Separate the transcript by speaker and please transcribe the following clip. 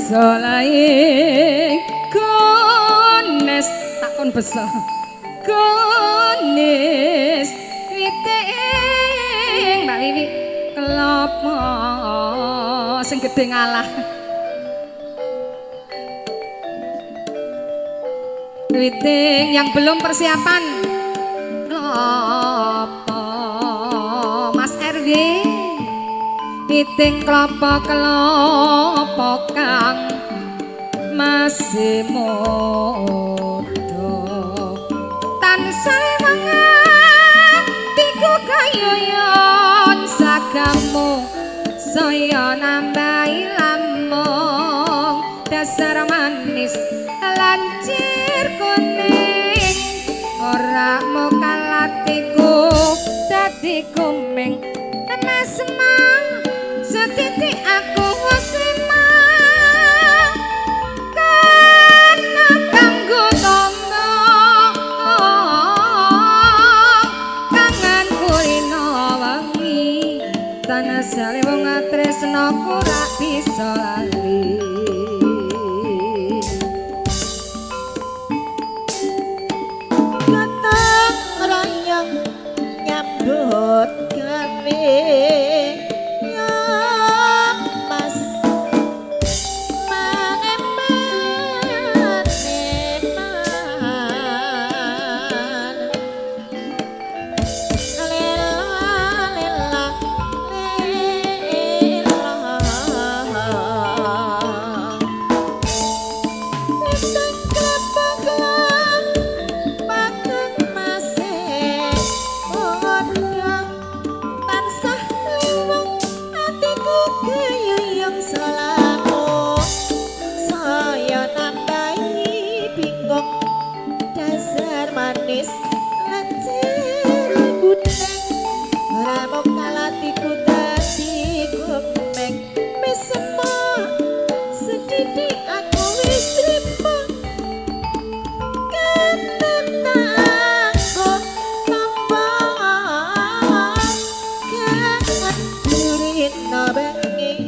Speaker 1: bisa laing gones takon besa gones witing Mbak Wiwi kelapa sing gedhe ngalah witing yang belum persiapan kelapa Mas RW witing kelapa kang masih muda tansah mengatiku kayoyon sagamu saya nambahi lambung dasar manis lancir kuning ora mau kalatiku dadi kuming semang setitik aku wasima karena kanggo tangga kangen kulino wangi tanah sale wong tresnaku ra bisa lali
Speaker 2: gotong royong nyambut gawe no bengi